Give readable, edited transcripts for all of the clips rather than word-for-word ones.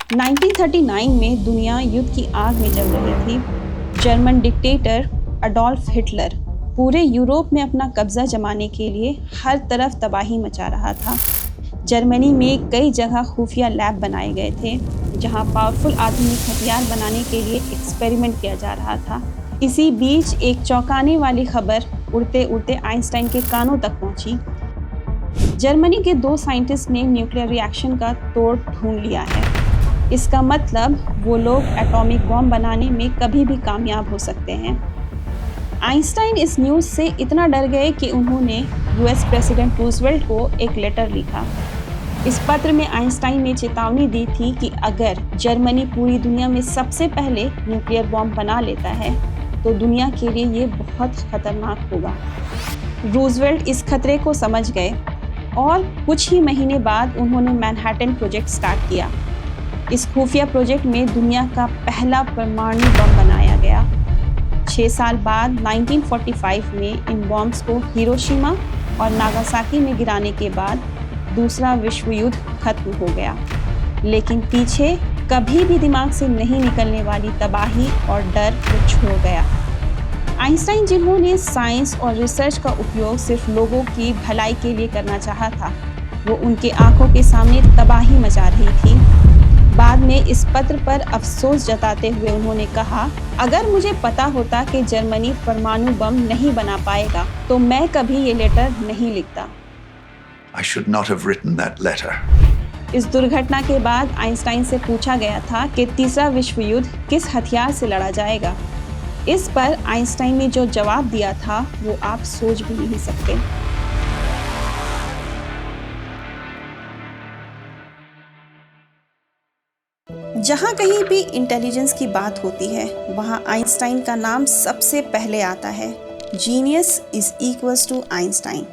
1939 में दुनिया युद्ध की आग में जल रही थी। जर्मन डिक्टेटर अडोल्फ हिटलर पूरे यूरोप में अपना कब्जा जमाने के लिए हर तरफ तबाही मचा रहा था। जर्मनी में कई जगह खुफिया लैब बनाए गए थे जहां पावरफुल आधुनिक हथियार बनाने के लिए एक्सपेरिमेंट किया जा रहा था। इसी बीच एक चौंकाने वाली खबर उड़ते उड़ते आइंस्टाइन के कानों तक पहुंची। जर्मनी के 2 साइंटिस्ट ने न्यूक्लियर रिएक्शन का तोड़ ढूंढ लिया है। इसका मतलब वो लोग एटॉमिक बॉम्ब बनाने में कभी भी कामयाब हो सकते हैं। आइंस्टाइन इस न्यूज़ से इतना डर गए कि उन्होंने यूएस प्रेसिडेंट रूजवेल्ट को एक लेटर लिखा। इस पत्र में आइंस्टाइन ने चेतावनी दी थी कि अगर जर्मनी पूरी दुनिया में सबसे पहले न्यूक्लियर बॉम्ब बना लेता है तो दुनिया के लिए ये बहुत खतरनाक होगा। रूजवेल्ट इस खतरे को समझ गए और कुछ ही महीने बाद उन्होंने मैनहट्टन प्रोजेक्ट स्टार्ट किया। इस खुफिया प्रोजेक्ट में दुनिया का पहला परमाणु बम बनाया गया। 6 साल बाद 1945 में इन बॉम्ब्स को हिरोशिमा और नागासाकी में गिराने के बाद दूसरा विश्व युद्ध खत्म हो गया। लेकिन पीछे कभी भी दिमाग से नहीं निकलने वाली तबाही और डर को छोड़ गया। आइंस्टाइन, जिन्होंने साइंस और रिसर्च का उपयोग सिर्फ लोगों की भलाई के लिए करना चाहा था, वो उनके आंखों के सामने तबाही मचा रही थी। बाद में इस पत्र पर अफसोस जताते हुए उन्होंने कहा, अगर मुझे पता होता कि जर्मनी परमाणु बम नहीं बना पाएगा तो मैं कभी ये लेटर नहीं लिखता। I should not have written that letter. इस दुर्घटना के बाद आइंस्टाइन से पूछा गया था कि तीसरा विश्व युद्ध किस हथियार से लड़ा जाएगा। इस पर आइंस्टाइन ने जो जवाब दिया था वो आप सोच भी नहीं सकते। जहाँ कहीं भी इंटेलिजेंस की बात होती है वहाँ आइंस्टाइन का नाम सबसे पहले आता है। Genius is equals to Einstein.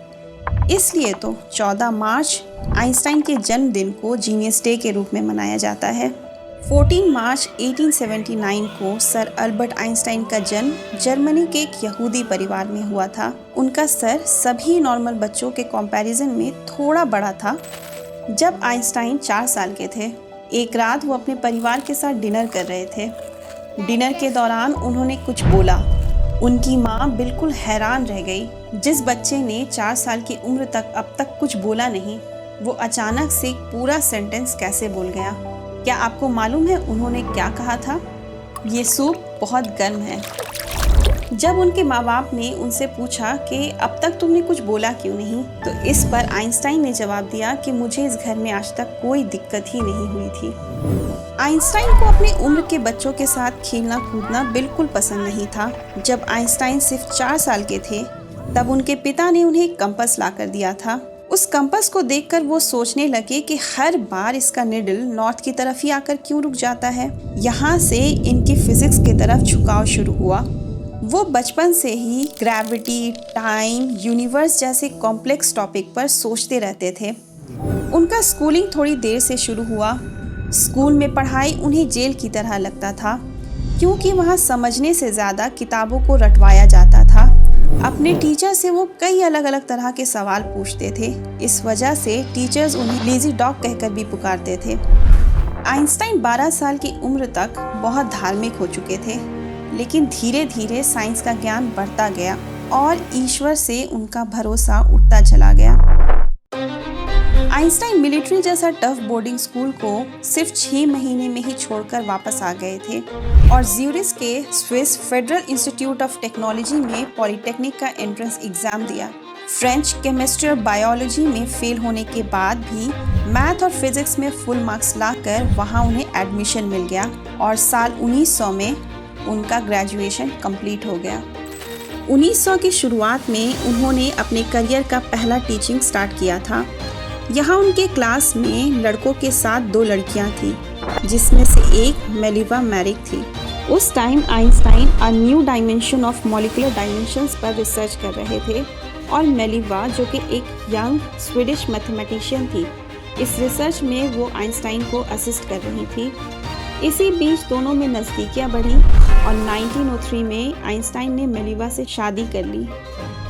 इसलिए तो 14 मार्च आइंस्टाइन के जन्मदिन को जीनियस डे के रूप में मनाया जाता है। 14 मार्च 1879 को सर अल्बर्ट आइंस्टाइन का जन्म जर्मनी के एक यहूदी परिवार में हुआ था। उनका सर सभी नॉर्मल बच्चों के कंपैरिजन में थोड़ा बड़ा था। जब आइंस्टाइन 4 साल के थे, एक रात वो अपने परिवार के साथ डिनर कर रहे थे। डिनर के दौरान उन्होंने कुछ बोला। उनकी माँ बिल्कुल हैरान रह गई। जिस बच्चे ने 4 साल की उम्र तक अब तक कुछ बोला नहीं, वो अचानक से एक पूरा सेंटेंस कैसे बोल गया। क्या आपको मालूम है उन्होंने क्या कहा था? ये सूप बहुत गर्म है। जब उनके माँ बाप ने उनसे पूछा कि अब तक तुमने कुछ बोला क्यों नहीं, तो इस पर आइंस्टाइन ने जवाब दिया कि मुझे इस घर में आज तक कोई दिक्कत ही नहीं हुई थी। आइंस्टाइन को अपने उम्र के बच्चों के साथ खेलना कूदना बिल्कुल पसंद नहीं था। जब आइंस्टाइन सिर्फ 4 साल के थे तब उनके पिता ने उन्हें एक कंपास ला कर दिया था। उस कंपास को देखकर वो सोचने लगे कि हर बार इसका निडल नॉर्थ की तरफ ही आकर क्यों रुक जाता है। यहाँ से इनकी फिजिक्स की तरफ झुकाव शुरू हुआ। वो बचपन से ही ग्रेविटी, टाइम, यूनिवर्स जैसे कॉम्प्लेक्स टॉपिक पर सोचते रहते थे। उनका स्कूलिंग थोड़ी देर से शुरू हुआ। स्कूल में पढ़ाई उन्हें जेल की तरह लगता था, क्योंकि वहाँ समझने से ज़्यादा किताबों को रटवाया जाता था। अपने टीचर से वो कई अलग अलग तरह के सवाल पूछते थे। इस वजह से टीचर्स उन्हें लेजी डॉग कहकर भी पुकारते थे। आइंस्टाइन 12 साल की उम्र तक बहुत धार्मिक हो चुके थे, लेकिन धीरे धीरे साइंस का ज्ञान बढ़ता गया और ईश्वर से उनका भरोसा उठता चला गया। आइंस्टाइन मिलिट्री जैसा टफ बोर्डिंग स्कूल को सिर्फ 6 महीने में ही छोड़कर वापस आ गए थे और ज्यूरिख के Swiss federal institute of technology में पॉलिटेक्निक का एंट्रेंस एग्जाम दिया। फ्रेंच, केमिस्ट्री और बायोलॉजी में फेल होने के बाद भी मैथ और फिजिक्स में फुल मार्क्स लाकर वहां उन्हें एडमिशन मिल गया और साल 1900 में उनका ग्रेजुएशन कंप्लीट हो गया। 1900 की शुरुआत में उन्होंने अपने करियर का पहला टीचिंग स्टार्ट किया था। यहाँ उनके क्लास में लड़कों के साथ 2 लड़कियाँ थीं, जिसमें से एक मेलिवा मैरिक थी। उस time Einstein a new dimension of molecular dimensions पर रिसर्च कर रहे थे और मेलिवा, जो कि एक यंग स्वीडिश मैथमेटिशियन थी, इस रिसर्च में वो आइंस्टाइन को असिस्ट कर रही थी। इसी बीच दोनों में नज़दीकियाँ बढ़ी और 1903 में आइंस्टाइन ने मेलिवा से शादी कर ली।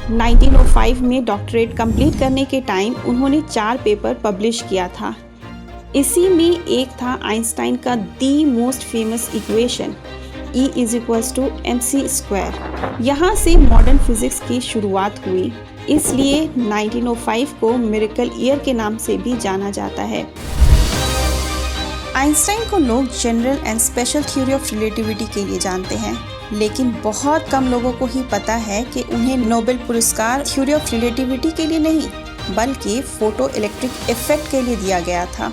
1905 में डॉक्टरेट कंप्लीट करने के टाइम उन्होंने 4 पेपर पब्लिश किया था। इसी में एक था आइंस्टाइन का the most famous equation E = mc²। यहाँ से मॉडर्न फिजिक्स की शुरुआत हुई, इसलिए 1905 को मिरेकल ईयर के नाम से भी जाना जाता है। आइंस्टाइन को लोग general and special theory of relativity के लिए जानते हैं, लेकिन बहुत कम लोगों को ही पता है कि उन्हें नोबेल पुरस्कार थ्योरी ऑफ रिलेटिविटी के लिए नहीं, बल्कि फोटो इलेक्ट्रिक इफेक्ट के लिए दिया गया था।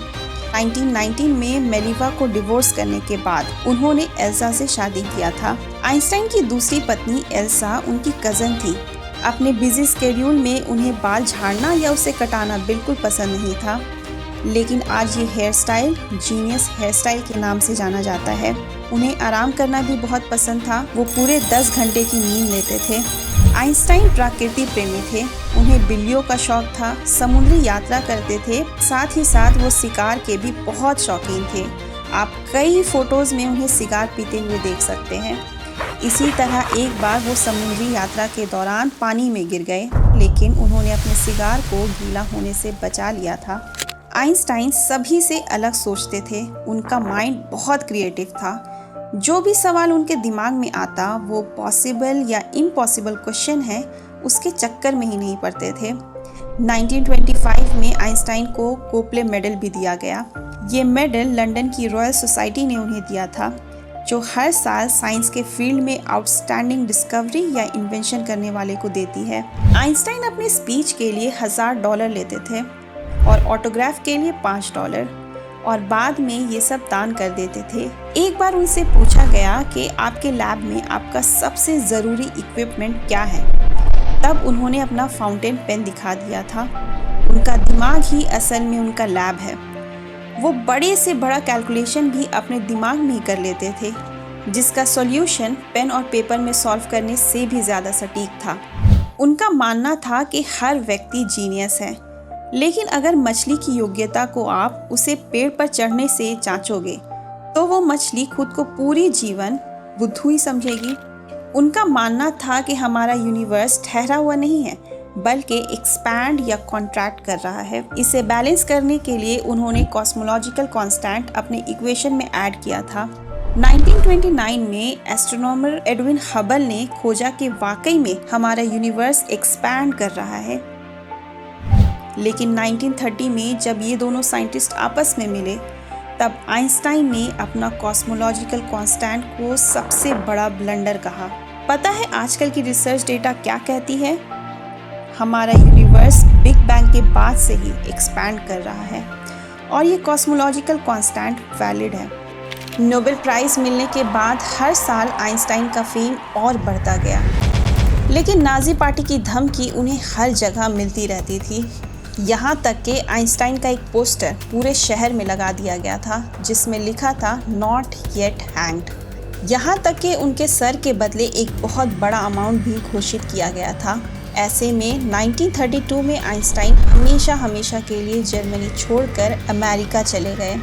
1919 में मेलिवा को डिवोर्स करने के बाद उन्होंने एल्सा से शादी किया था। आइंस्टाइन की दूसरी पत्नी एल्सा उनकी कज़न थी। अपने बिजी स्केड्यूल में उन्हें बाल झाड़ना या उसे कटाना बिल्कुल पसंद नहीं था, लेकिन आज ये hair style genius hair style के नाम से जाना जाता है। उन्हें आराम करना भी बहुत पसंद था, वो पूरे 10 घंटे की नींद लेते थे। आइंस्टाइन प्रकृति प्रेमी थे, उन्हें बिल्लियों का शौक था, समुद्री यात्रा करते थे, साथ ही साथ वो शिकार के भी बहुत शौकीन थे। आप कई फोटोज़ में उन्हें सिगार पीते हुए देख सकते हैं। इसी तरह एक बार वो समुद्री यात्रा के दौरान पानी में गिर गए, लेकिन उन्होंने अपने सिगार को गीला होने से बचा लिया था। आइंस्टाइन सभी से अलग सोचते थे, उनका माइंड बहुत क्रिएटिव था। जो भी सवाल उनके दिमाग में आता वो पॉसिबल या इम्पॉसिबल क्वेश्चन है उसके चक्कर में ही नहीं पड़ते थे। 1925 में आइंस्टाइन को कोपले मेडल भी दिया गया। ये मेडल लंदन की रॉयल सोसाइटी ने उन्हें दिया था, जो हर साल साइंस के फील्ड में आउटस्टैंडिंग डिस्कवरी या इन्वेंशन करने वाले को देती है। आइंस्टाइन अपने स्पीच के लिए $1000 लेते थे और ऑटोग्राफ के लिए $5, और बाद में ये सब दान कर देते थे। एक बार उनसे पूछा गया कि आपके लैब में आपका सबसे ज़रूरी इक्विपमेंट क्या है, तब उन्होंने अपना फाउंटेन पेन दिखा दिया था। उनका दिमाग ही असल में उनका लैब है। वो बड़े से बड़ा कैलकुलेशन भी अपने दिमाग में ही कर लेते थे, जिसका सॉल्यूशन पेन और पेपर में सॉल्व करने से भी ज़्यादा सटीक था। उनका मानना था कि हर व्यक्ति जीनियस है, लेकिन अगर मछली की योग्यता को आप उसे पेड़ पर चढ़ने से जांचोगे तो वो मछली खुद को पूरी जीवन बुद्धू ही समझेगी। उनका मानना था कि हमारा यूनिवर्स ठहरा हुआ नहीं है, बल्कि एक्सपैंड या कॉन्ट्रैक्ट कर रहा है। इसे बैलेंस करने के लिए उन्होंने कॉस्मोलॉजिकल कांस्टेंट अपने इक्वेशन में ऐड किया था। 1929 में एस्ट्रोनॉमर एडविन हबल ने खोजा कि वाकई में हमारा यूनिवर्स एक्सपैंड कर रहा है। लेकिन 1930 में जब ये दोनों साइंटिस्ट आपस में मिले, तब आइंस्टाइन ने अपना कॉस्मोलॉजिकल कांस्टेंट को सबसे बड़ा ब्लंडर कहा। पता है आजकल की रिसर्च डेटा क्या कहती है? हमारा यूनिवर्स बिग बैंग के बाद से ही एक्सपैंड कर रहा है और ये कॉस्मोलॉजिकल कांस्टेंट वैलिड है। नोबेल प्राइज़ मिलने के बाद हर साल आइंस्टाइन का फेम और बढ़ता गया, लेकिन नाजी पार्टी की धमकी उन्हें हर जगह मिलती रहती थी। यहाँ तक कि आइंस्टाइन का एक पोस्टर पूरे शहर में लगा दिया गया था, जिसमें लिखा था नॉट येट हैंग्ड। यहाँ तक कि उनके सर के बदले एक बहुत बड़ा अमाउंट भी घोषित किया गया था। ऐसे में 1932 में आइंस्टाइन हमेशा के लिए जर्मनी छोड़कर अमेरिका चले गए।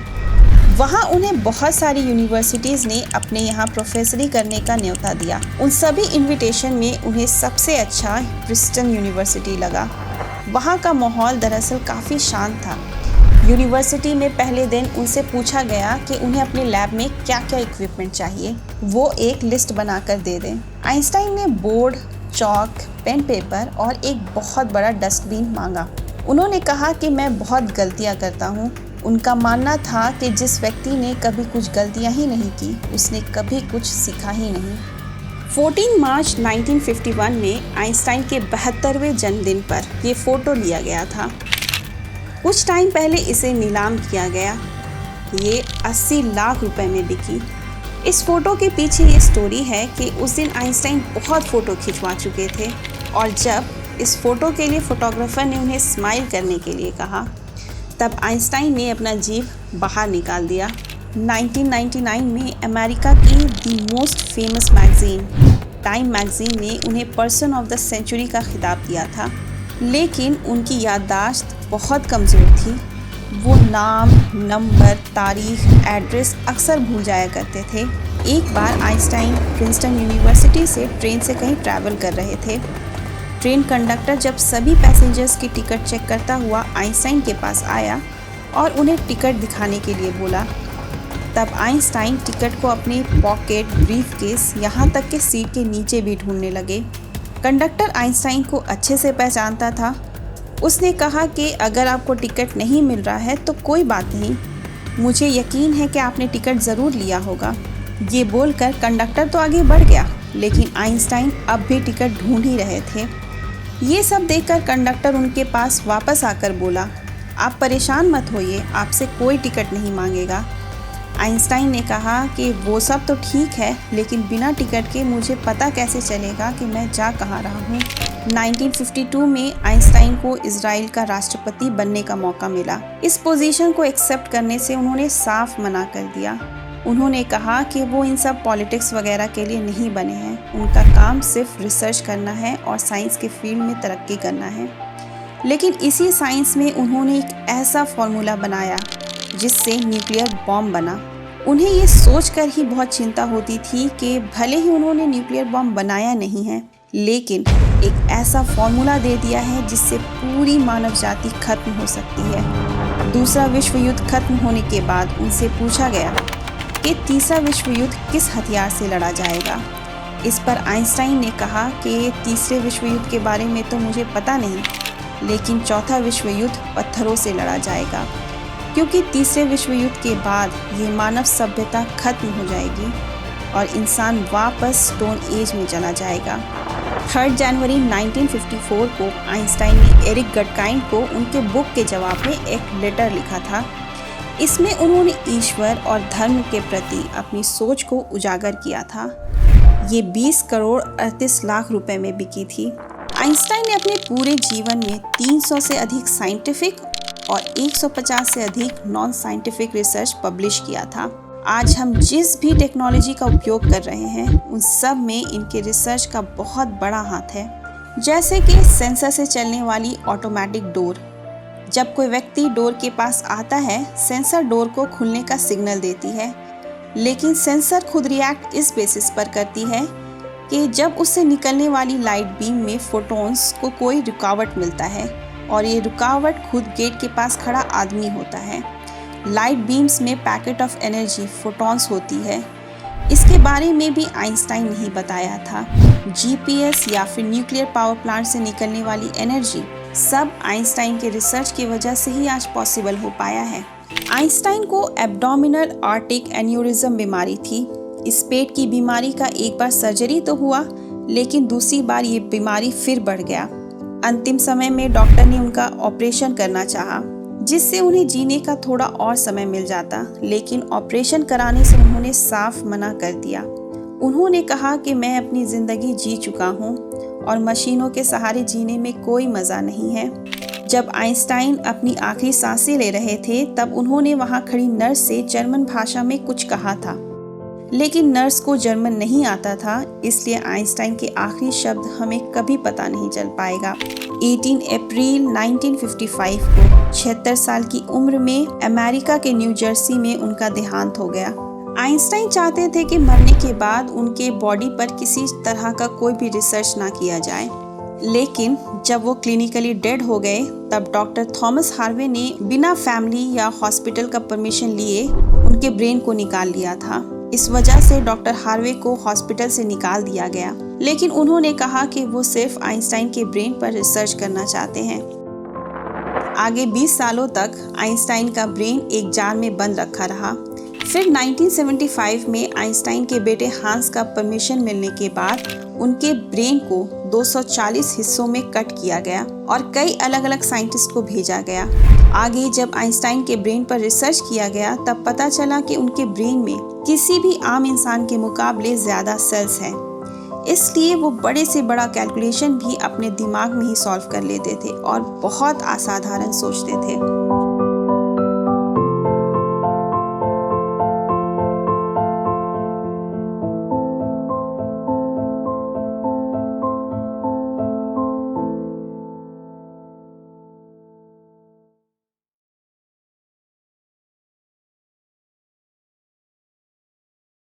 वहाँ उन्हें बहुत सारी यूनिवर्सिटीज़ ने अपने यहाँ प्रोफेसरी करने का न्योता दिया। उन सभी इनविटेशन में उन्हें सबसे अच्छा प्रिंसटन यूनिवर्सिटी लगा। वहाँ का माहौल दरअसल काफ़ी शांत था। यूनिवर्सिटी में पहले दिन उनसे पूछा गया कि उन्हें अपने लैब में क्या क्या इक्विपमेंट चाहिए, वो एक लिस्ट बनाकर दे दें। आइंस्टाइन ने बोर्ड, चॉक, पेन, पेपर और एक बहुत बड़ा डस्टबिन मांगा। उन्होंने कहा कि मैं बहुत गलतियाँ करता हूँ। उनका मानना था कि जिस व्यक्ति ने कभी कुछ गलतियाँ ही नहीं की, उसने कभी कुछ सीखा ही नहीं। 14 मार्च 1951 में आइंस्टाइन के 72वें जन्मदिन पर ये फ़ोटो लिया गया था। कुछ टाइम पहले इसे नीलाम किया गया। ये 80 लाख रुपए में बिकी। इस फ़ोटो के पीछे ये स्टोरी है कि उस दिन आइंस्टाइन बहुत फ़ोटो खिंचवा चुके थे, और जब इस फ़ोटो के लिए फ़ोटोग्राफ़र ने उन्हें स्माइल करने के लिए कहा, तब आइंस्टाइन ने अपना जीभ बाहर निकाल दिया। 1999 में अमेरिका की the most famous magazine time magazine ने उन्हें पर्सन ऑफ द सेंचुरी का खिताब दिया था, लेकिन उनकी याददाश्त बहुत कमज़ोर थी। वो नाम, नंबर, तारीख, एड्रेस अक्सर भूल जाया करते थे। एक बार आइंस्टाइन प्रिंसटन यूनिवर्सिटी से ट्रेन से कहीं ट्रैवल कर रहे थे। ट्रेन कंडक्टर जब सभी पैसेंजर्स की टिकट चेक करता हुआ आइंस्टाइन के पास आया, और उन्हें टिकट दिखाने के लिए बोला। तब आइंस्टाइन टिकट को अपने पॉकेट, ब्रीफकेस, यहाँ तक कि सीट के नीचे भी ढूंढने लगे। कंडक्टर आइंस्टाइन को अच्छे से पहचानता था। उसने कहा कि अगर आपको टिकट नहीं मिल रहा है तो कोई बात नहीं, मुझे यकीन है कि आपने टिकट ज़रूर लिया होगा। ये बोलकर कंडक्टर तो आगे बढ़ गया, लेकिन आइंस्टाइन अब भी टिकट ढूंढ ही रहे थे। ये सब देखकर कंडक्टर उनके पास वापस आकर बोला, आप परेशान मत होइए, आपसे कोई टिकट नहीं मांगेगा। आइंस्टाइन ने कहा कि वो सब तो ठीक है, लेकिन बिना टिकट के मुझे पता कैसे चलेगा कि मैं जा कहाँ रहा हूँ। 1952 में आइंस्टाइन को इजराइल का राष्ट्रपति बनने का मौका मिला। इस पोजीशन को एक्सेप्ट करने से उन्होंने साफ मना कर दिया। उन्होंने कहा कि वो इन सब पॉलिटिक्स वगैरह के लिए नहीं बने हैं, उनका काम सिर्फ रिसर्च करना है और साइंस के फील्ड में तरक्की करना है। लेकिन इसी साइंस में उन्होंने एक ऐसा फॉर्मूला बनाया जिससे न्यूक्लियर बॉम्ब बना। उन्हें ये सोचकर ही बहुत चिंता होती थी कि भले ही उन्होंने न्यूक्लियर बॉम्ब बनाया नहीं है, लेकिन एक ऐसा फॉर्मूला दे दिया है जिससे पूरी मानव जाति खत्म हो सकती है। दूसरा विश्व युद्ध खत्म होने के बाद उनसे पूछा गया कि तीसरा विश्व युद्ध किस हथियार से लड़ा जाएगा। इस पर आइंस्टाइन ने कहा कि तीसरे विश्व युद्ध के बारे में तो मुझे पता नहीं, लेकिन चौथा विश्व युद्ध पत्थरों से लड़ा जाएगा, क्योंकि तीसरे विश्व युद्ध के बाद ये मानव सभ्यता खत्म हो जाएगी और इंसान वापस स्टोन एज में चला जाएगा। 3 जनवरी 1954 को आइंस्टाइन ने एरिक गडकाइन को उनके बुक के जवाब में एक लेटर लिखा था। इसमें उन्होंने ईश्वर और धर्म के प्रति अपनी सोच को उजागर किया था। ये 20 करोड़ 38 लाख रुपए में बिकी थी। आइंस्टाइन ने अपने पूरे जीवन में 300 से अधिक साइंटिफिक और 150 से अधिक नॉन साइंटिफिक रिसर्च पब्लिश किया था। आज हम जिस भी टेक्नोलॉजी का उपयोग कर रहे हैं उन सब में इनके रिसर्च का बहुत बड़ा हाथ है। जैसे कि सेंसर से चलने वाली ऑटोमेटिक डोर। जब कोई व्यक्ति डोर के पास आता है, सेंसर डोर को खुलने का सिग्नल देती है, लेकिन सेंसर खुद रिएक्ट इस बेसिस पर करती है कि जब उससे निकलने वाली लाइट बीम में फोटॉन्स को कोई रुकावट मिलता है, और ये रुकावट खुद गेट के पास खड़ा आदमी होता है। लाइट बीम्स में पैकेट ऑफ एनर्जी फोटॉन्स होती है। इसके बारे में भी आइंस्टाइन ने ही बताया था। जीपीएस या फिर न्यूक्लियर पावर प्लांट से निकलने वाली एनर्जी सब आइंस्टाइन के रिसर्च की वजह से ही आज पॉसिबल हो पाया है। आइंस्टाइन को एब्डोमिनल आर्टिक एन्यूरिज्म बीमारी थी। इस पेट की बीमारी का एक बार सर्जरी तो हुआ, लेकिन दूसरी बार ये बीमारी फिर बढ़ गया। अंतिम समय में डॉक्टर ने उनका ऑपरेशन करना चाहा, जिससे उन्हें जीने का थोड़ा और समय मिल जाता, लेकिन ऑपरेशन कराने से उन्होंने साफ मना कर दिया। उन्होंने कहा कि मैं अपनी ज़िंदगी जी चुका हूँ और मशीनों के सहारे जीने में कोई मज़ा नहीं है। जब आइंस्टाइन अपनी आखिरी सांसें ले रहे थे, तब उन्होंने वहाँ खड़ी नर्स से जर्मन भाषा में कुछ कहा था, लेकिन नर्स को जर्मन नहीं आता था, इसलिए आइंस्टाइन के आखिरी शब्द हमें कभी पता नहीं चल पाएगा। 18 अप्रैल 1955 को 76 साल की उम्र में अमेरिका के न्यू जर्सी में उनका देहांत हो गया। आइंस्टाइन चाहते थे कि मरने के बाद उनके बॉडी पर किसी तरह का कोई भी रिसर्च ना किया जाए, लेकिन जब वो क्लिनिकली डेड हो गए, तब डॉक्टर थॉमस हार्वे ने बिना फैमिली या हॉस्पिटल का परमिशन लिए उनके ब्रेन को निकाल लिया था। इस वजह से डॉक्टर हार्वे को हॉस्पिटल से निकाल दिया गया, लेकिन उन्होंने कहा कि वो सिर्फ आइंस्टाइन के ब्रेन पर रिसर्च करना चाहते हैं। आगे 20 सालों तक आइंस्टाइन का ब्रेन एक जार में बंद रखा रहा। फिर 1975 में आइंस्टाइन के बेटे हांस का परमिशन मिलने के बाद उनके ब्रेन को 240 हिस्सों में कट किया गया और कई अलग अलग साइंटिस्ट को भेजा गया। आगे जब आइंस्टाइन के ब्रेन पर रिसर्च किया गया, तब पता चला कि उनके ब्रेन में किसी भी आम इंसान के मुकाबले ज़्यादा सेल्स हैं। इसलिए वो बड़े से बड़ा कैलकुलेशन भी अपने दिमाग में ही सॉल्व कर लेते थे और बहुत असाधारण सोचते थे।